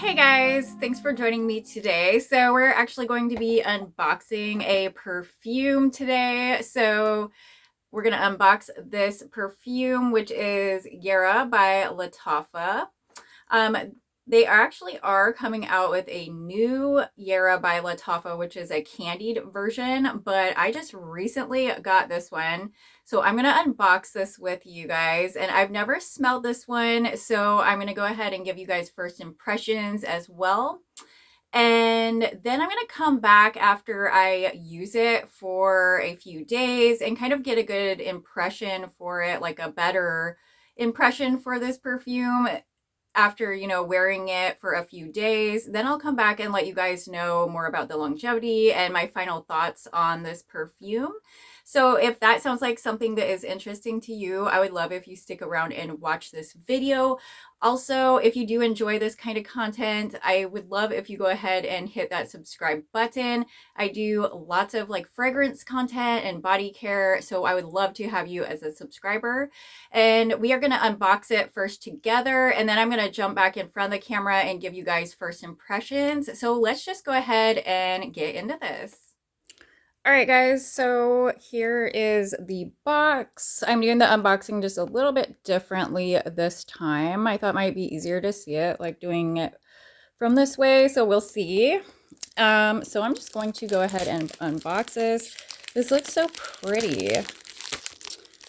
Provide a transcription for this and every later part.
Hey guys, thanks for joining me today. So we're actually going to be unboxing a perfume today. So we're going to unbox this perfume, which is Yara by Lattafa. Um, they actually are coming out with a new Yara by Lattafa, which is a candied version, but I just recently got this one. So I'm going to unbox this with you guys, and I've never smelled this one, so I'm going to go ahead and give you guys first impressions as well. And then I'm going to come back after I use it for a few days and kind of get a good impression for it, like a better impression for this perfume after, wearing it for a few days. Then I'll come back and let you guys know more about the longevity and my final thoughts on this perfume. So if that sounds like something that is interesting to you, I would love if you stick around and watch this video. Also, if you do enjoy this kind of content, I would love if you go ahead and hit that subscribe button. I do lots of like fragrance content and body care, so I would love to have you as a subscriber. And we are going to unbox it first together, and then I'm going to jump back in front of the camera and give you guys first impressions. So let's just go ahead and get into this. All right, guys, so here is the box. I'm doing the unboxing just a little bit differently this time. I thought it might be easier to see it, like doing it from this way, so we'll see. So I'm just going to go ahead and unbox this. This looks so pretty.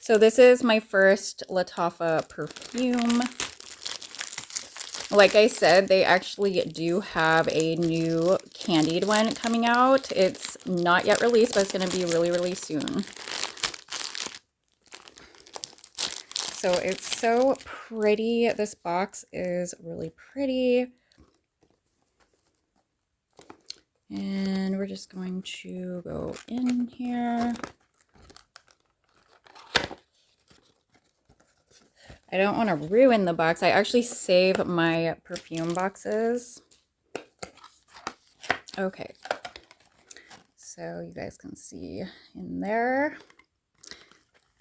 So this is my first Lattafa perfume. Like I said, they actually do have a new candied one coming out. It's not yet released, but it's going to be really, really soon. So it's so pretty. This box is really pretty. And we're just going to go in here. I don't want to ruin the box. I actually save my perfume boxes. Okay, so you guys can see in there.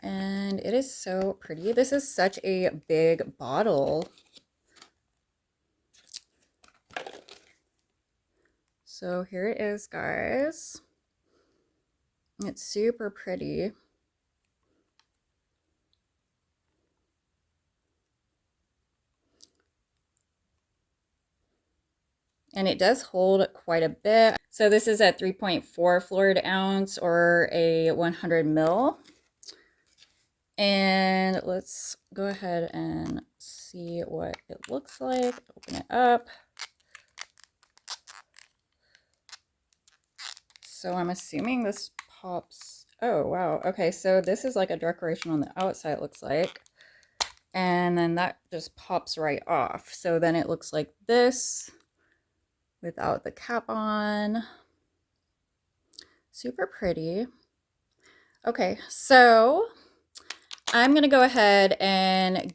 And it is so pretty. This is such a big bottle. So here it is, guys. It's super pretty. And it does hold quite a bit. So this is a 3.4 fluid ounce or a 100 ml. And let's go ahead and see what it looks like. Open it up. So I'm assuming this pops. Oh, wow. Okay, so this is like a decoration on the outside, it looks like. And then that just pops right off. So then it looks like this without the cap on. Super pretty. Okay, so I'm going to go ahead and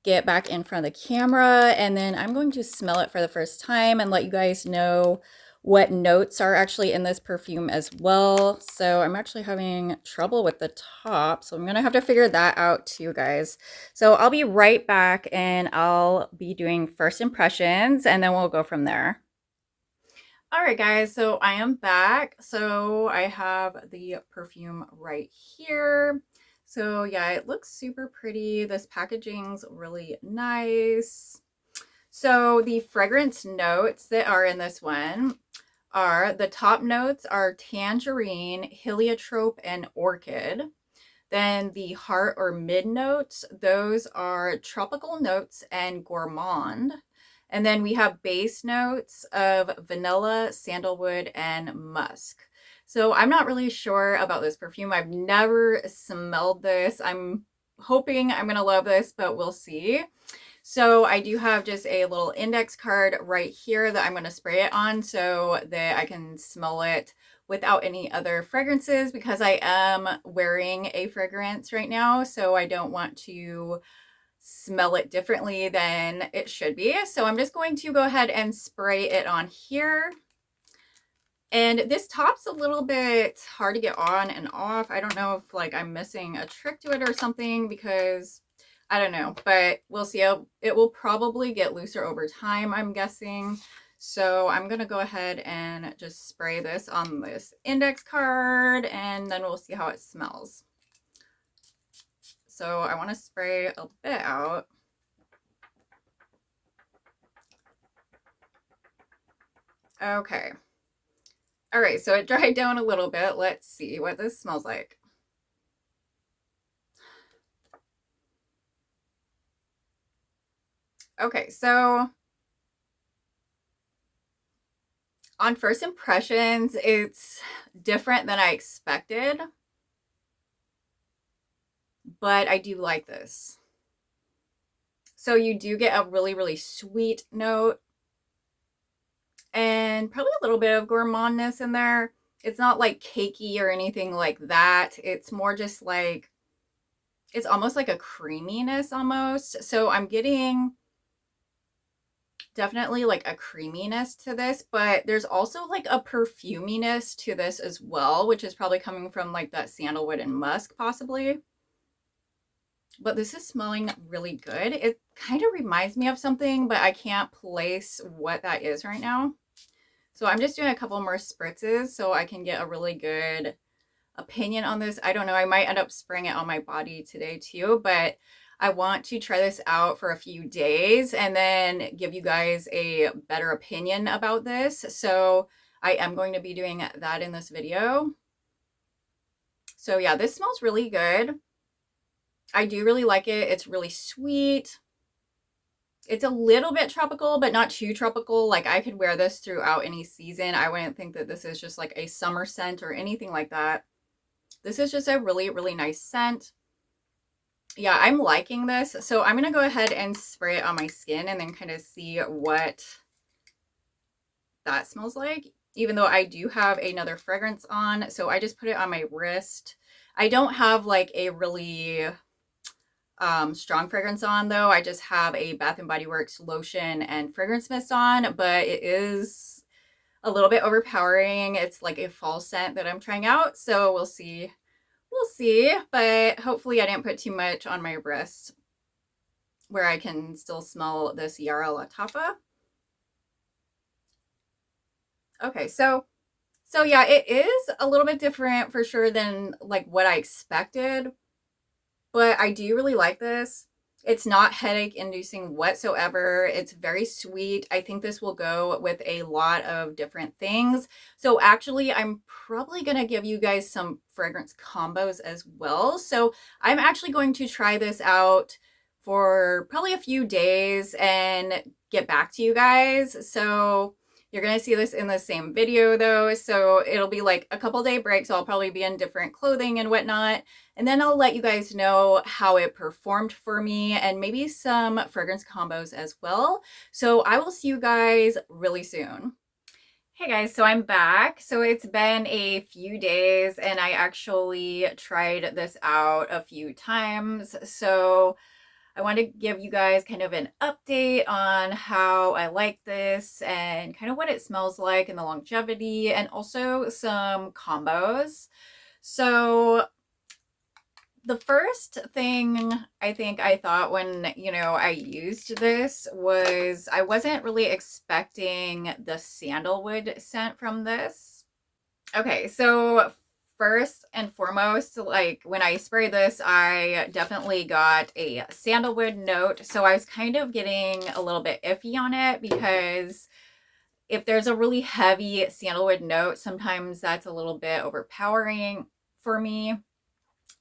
get back in front of the camera, and then I'm going to smell it for the first time and let you guys know what notes are actually in this perfume as well. So I'm actually having trouble with the top, so I'm going to have to figure that out too, guys. So I'll be right back, and I'll be doing first impressions, and then we'll go from there. All right, guys, so I am back. So I have the perfume right here. So yeah, it looks super pretty. This packaging's really nice. So the fragrance notes that are in this one are, the top notes are tangerine, heliotrope, and orchid. Then the heart or mid notes, those are tropical notes and gourmand. And then we have base notes of vanilla, sandalwood, and musk. So I'm not really sure about this perfume. I've never smelled this. I'm hoping I'm going to love this, but we'll see. So I do have just a little index card right here that I'm going to spray it on so that I can smell it without any other fragrances, because I am wearing a fragrance right now. So I don't want to smell it differently than it should be. So I'm just going to go ahead and spray it on here. And this top's a little bit hard to get on and off. I don't know if like I'm missing a trick to it or something, because I don't know, but we'll see. It will probably get looser over time, I'm guessing. So I'm going to go ahead and just spray this on this index card, and then we'll see how it smells. So I want to spray a bit out. Okay. All right, so it dried down a little bit. Let's see what this smells like. Okay, so on first impressions, it's different than I expected, but I do like this. So you do get a really, really sweet note and probably a little bit of gourmandness in there. It's not like cakey or anything like that. It's more just like, it's almost like a creaminess almost. So I'm getting definitely like a creaminess to this, but there's also like a perfuminess to this as well, which is probably coming from like that sandalwood and musk possibly. But this is smelling really good. It kind of reminds me of something, but I can't place what that is right now. So I'm just doing a couple more spritzes so I can get a really good opinion on this. I don't know. I might end up spraying it on my body today too, but I want to try this out for a few days and then give you guys a better opinion about this. So I am going to be doing that in this video. So yeah, this smells really good. I do really like it. It's really sweet. It's a little bit tropical, but not too tropical. Like I could wear this throughout any season. I wouldn't think that this is just like a summer scent or anything like that. This is just a really, really nice scent. Yeah, I'm liking this. So I'm going to go ahead and spray it on my skin and then kind of see what that smells like. Even though I do have another fragrance on. So I just put it on my wrist. I don't have like a really strong fragrance on though. I just have a Bath and Body Works lotion and fragrance mist on, but it is a little bit overpowering. It's like a fall scent that I'm trying out. So we'll see. We'll see, but hopefully I didn't put too much on my wrist where I can still smell this Yara Lattafa. Okay, so yeah, it is a little bit different for sure than like what I expected, but I do really like this. It's not headache inducing whatsoever. It's very sweet. I think this will go with a lot of different things. So actually, I'm probably going to give you guys some fragrance combos as well. So I'm actually going to try this out for probably a few days and get back to you guys. So you're going to see this in the same video though. So it'll be like a couple day break. So I'll probably be in different clothing and whatnot. And then I'll let you guys know how it performed for me and maybe some fragrance combos as well. So I will see you guys really soon. Hey guys, so I'm back. So it's been a few days and I actually tried this out a few times. So I want to give you guys kind of an update on how I like this and kind of what it smells like and the longevity and also some combos. So the first thing I think I thought when, I used this was I wasn't really expecting the sandalwood scent from this. Okay, so first and foremost, like when I spray this, I definitely got a sandalwood note. So I was kind of getting a little bit iffy on it because if there's a really heavy sandalwood note, sometimes that's a little bit overpowering for me.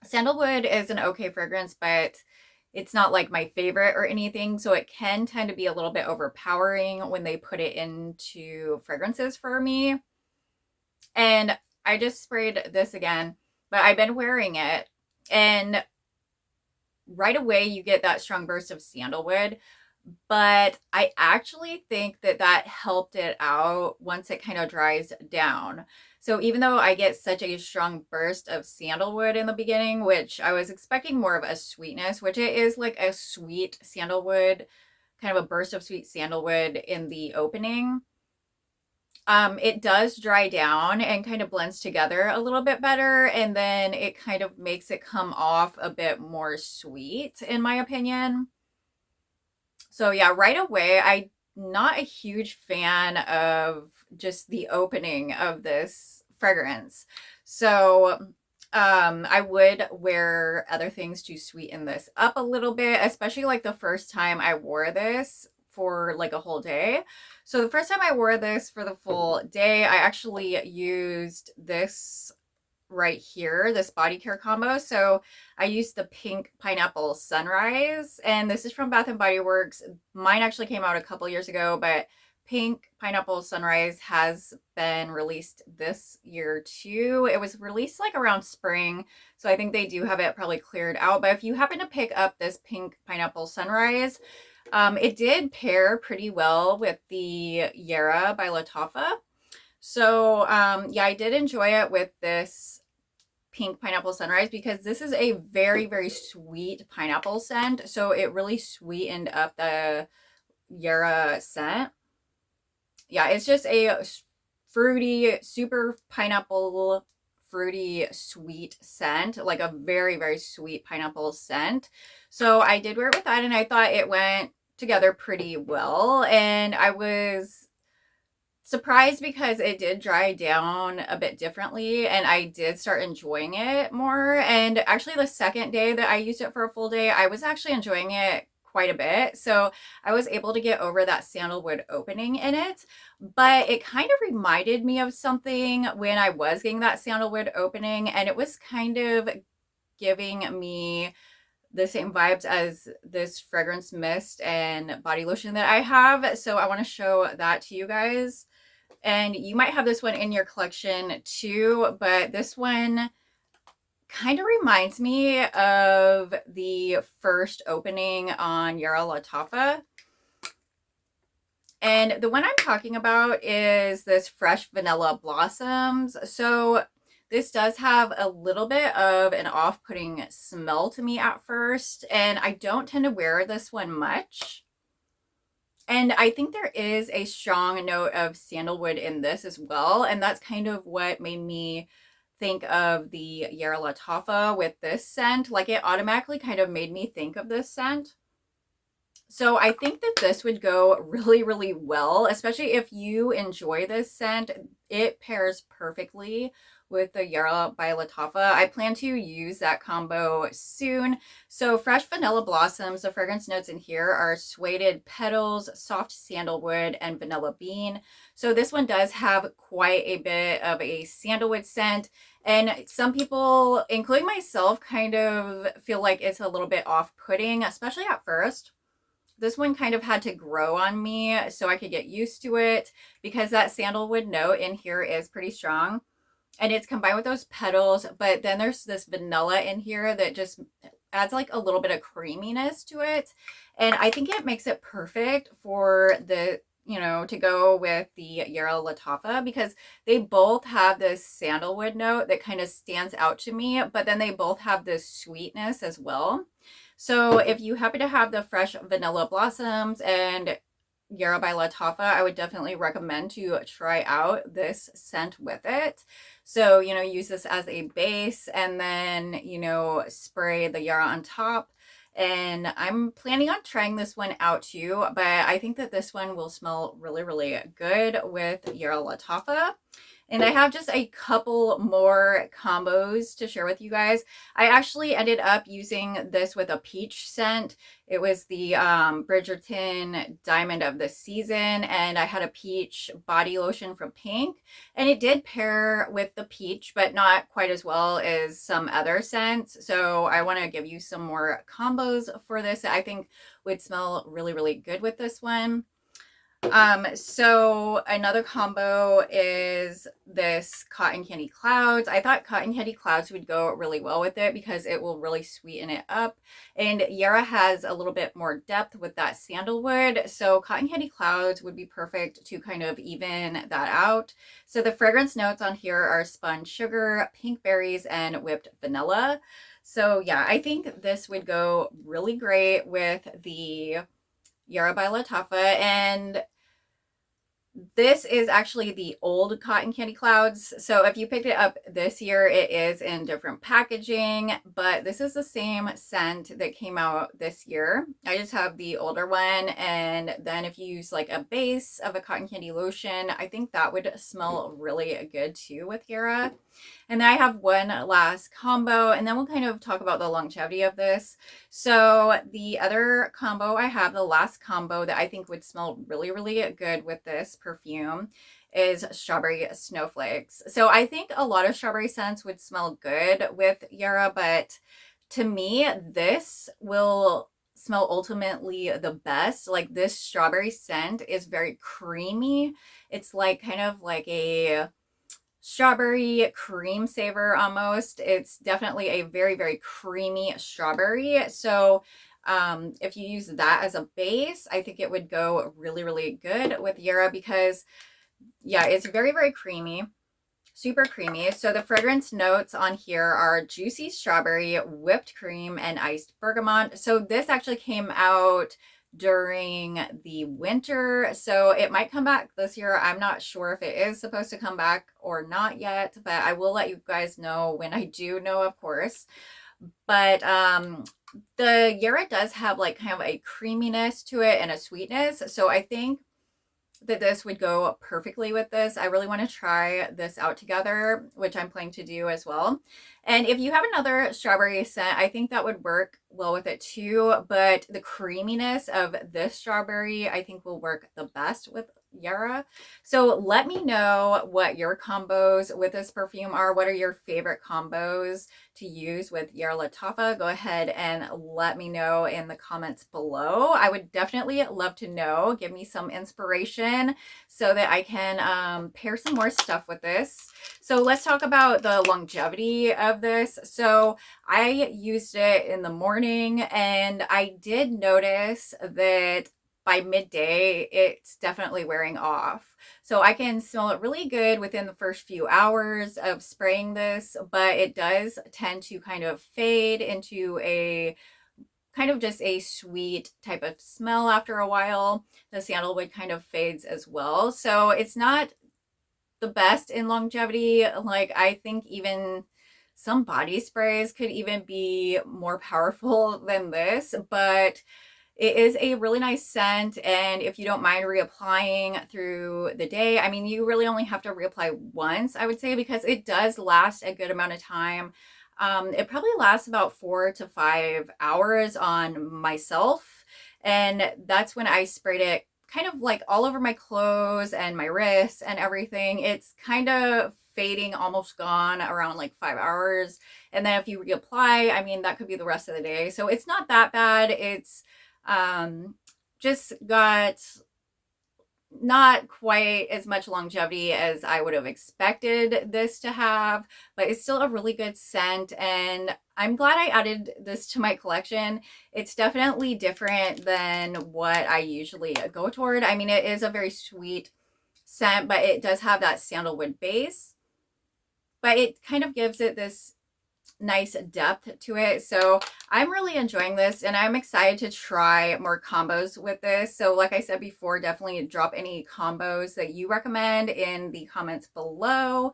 Sandalwood is an okay fragrance, but it's not like my favorite or anything. So it can tend to be a little bit overpowering when they put it into fragrances for me. And I just sprayed this again, but I've been wearing it and right away you get that strong burst of sandalwood, but I actually think that that helped it out once it kind of dries down. So even though I get such a strong burst of sandalwood in the beginning, which I was expecting more of a sweetness, which it is like a sweet sandalwood, kind of a burst of sweet sandalwood in the opening, It does dry down and kind of blends together a little bit better, and then it kind of makes it come off a bit more sweet, in my opinion. So yeah, right away, I'm not a huge fan of just the opening of this fragrance. So I would wear other things to sweeten this up a little bit, especially like the first time I wore this for like a whole day. So the first time I wore this for the full day, I actually used this right here, this body care combo. So I used the pink pineapple sunrise, and this is from Bath and Body Works. Mine actually came out a couple years ago, but pink pineapple sunrise has been released this year too. It was released like around spring, so I think they do have it probably cleared out. But if you happen to pick up this pink pineapple sunrise, it did pair pretty well with the Yara by Lattafa. So yeah, I did enjoy it with this pink pineapple sunrise because this is a very, very sweet pineapple scent. So it really sweetened up the Yara scent. Yeah, it's just a fruity, super pineapple, fruity, sweet scent, like a very, very sweet pineapple scent. So I did wear it with that, and I thought it went together pretty well. And I was surprised because it did dry down a bit differently, and I did start enjoying it more. And actually the second day that I used it for a full day, I was actually enjoying it quite a bit. So I was able to get over that sandalwood opening in it, but it kind of reminded me of something when I was getting that sandalwood opening, and it was kind of giving me the same vibes as this fragrance mist and body lotion that I have. So I want to show that to you guys. And you might have this one in your collection too, but this one kind of reminds me of the first opening on Yara Lattafa. And the one I'm talking about is this Fresh Vanilla Blossoms. So this does have a little bit of an off-putting smell to me at first, and I don't tend to wear this one much. And I think there is a strong note of sandalwood in this as well. And that's kind of what made me think of the Yara Lattafa with this scent. Like it automatically kind of made me think of this scent. So I think that this would go really, really well, especially if you enjoy this scent. It pairs perfectly with the Yara by Lattafa. I plan to use that combo soon. So Fresh Vanilla Blossoms, the fragrance notes in here are suede petals, soft sandalwood, and vanilla bean. So this one does have quite a bit of a sandalwood scent. And some people, including myself, kind of feel like it's a little bit off-putting, especially at first. This one kind of had to grow on me so I could get used to it because that sandalwood note in here is pretty strong. And it's combined with those petals, but then there's this vanilla in here that just adds like a little bit of creaminess to it. And I think it makes it perfect for the, you know, to go with the Yara Lattafa because they both have this sandalwood note that kind of stands out to me, but then they both have this sweetness as well. So if you happen to have the Fresh Vanilla Blossoms and Yara by Lattafa, I would definitely recommend to try out this scent with it. So, you know, use this as a base and then, you know, spray the Yara on top. And I'm planning on trying this one out too, but I think that this one will smell really, really good with Yara Lattafa. And I have just a couple more combos to share with you guys. I actually ended up using this with a peach scent. It was the Bridgerton Diamond of the Season, and I had a peach body lotion from Pink. And it did pair with the peach, but not quite as well as some other scents. So I want to give you some more combos for this that I think would smell really, really good with this one. So another combo is this Cotton Candy Clouds. I thought Cotton Candy Clouds would go really well with it because it will really sweeten it up. And Yara has a little bit more depth with that sandalwood. So Cotton Candy Clouds would be perfect to kind of even that out. So the fragrance notes on here are spun sugar, pink berries, and whipped vanilla. So yeah, I think this would go really great with the Yara by Lattafa. And This is actually the old Cotton Candy Clouds. So if you picked it up this year, it is in different packaging, but this is the same scent that came out this year. I just have the older one. And then if you use like a base of a cotton candy lotion, I think that would smell really good too with Yara. And then I have one last combo, and then we'll kind of talk about the longevity of this. So the other combo I have, the last combo that I think would smell really, really good with this perfume is strawberry snowflakes. So I think a lot of strawberry scents would smell good with Yara, but to me, this will smell ultimately the best. Like this strawberry scent is very creamy. It's like kind of like a strawberry cream savor almost. It's definitely a very, very creamy strawberry. So if you use that as a base, I think it would go really, really good with Yara because, yeah, it's very, very creamy, super creamy. So the fragrance notes on here are juicy strawberry, whipped cream, and iced bergamot. So this actually came out during the winter, so it might come back this year. I'm not sure if it is supposed to come back or not yet, but I will let you guys know when I do know, of course. But the Yara does have like kind of a creaminess to it and a sweetness, so I think that this would go perfectly with this. I really want to try this out together, which I'm planning to do as well. And if you have another strawberry scent, I think that would work well with it too. But the creaminess of this strawberry, I think will work the best with Yara. So let me know what your combos with this perfume are. What are your favorite combos to use with Yara Lattafa? Go ahead and let me know in the comments below. I would definitely love to know. Give me some inspiration so that I can pair some more stuff with this. So let's talk about the longevity of this. So I used it in the morning and I did notice that by midday, it's definitely wearing off. So I can smell it really good within the first few hours of spraying this, but it does tend to kind of fade into a kind of just a sweet type of smell after a while. The sandalwood kind of fades as well. So it's not the best in longevity. Like I think even some body sprays could even be more powerful than this, but it is a really nice scent, and if you don't mind reapplying through the day, I mean, you really only have to reapply once, I would say, because it does last a good amount of time. It probably lasts about 4 to 5 hours on myself, and that's when I sprayed it kind of like all over my clothes and my wrists and everything. It's kind of fading, almost gone around like 5 hours, and then if you reapply, I mean, that could be the rest of the day. So it's not that bad. It's just got not quite as much longevity as I would have expected this to have, but it's still a really good scent, and I'm glad I added this to my collection. It's definitely different than what I usually go toward. I mean, it is a very sweet scent, but it does have that sandalwood base, but it kind of gives it this nice depth to it. So I'm really enjoying this, and I'm excited to try more combos with this. So like I said before, definitely drop any combos that you recommend in the comments below,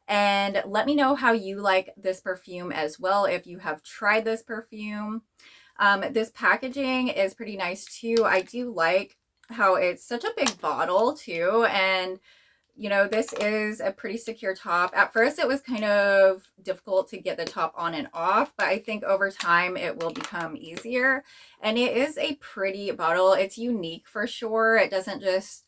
and let me know how you like this perfume as well if you have tried this perfume. This packaging is pretty nice too. I do like how it's such a big bottle too, and you know, this is a pretty secure top. At first, it was kind of difficult to get the top on and off, but I think over time it will become easier. And it is a pretty bottle. It's unique for sure. It doesn't just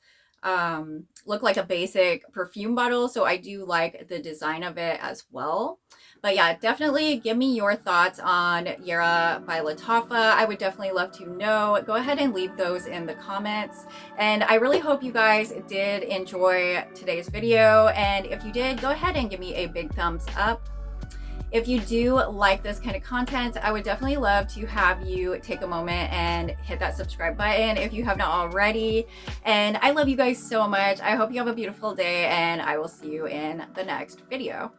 look like a basic perfume bottle, so I do like the design of it as well. But yeah, definitely give me your thoughts on Yara by Lattafa. I would definitely love to know. Go ahead and leave those in the comments, and I really hope you guys did enjoy today's video, and if you did, go ahead and give me a big thumbs up. If you do like this kind of content, I would definitely love to have you take a moment and hit that subscribe button if you have not already. And I love you guys so much. I hope you have a beautiful day, and I will see you in the next video.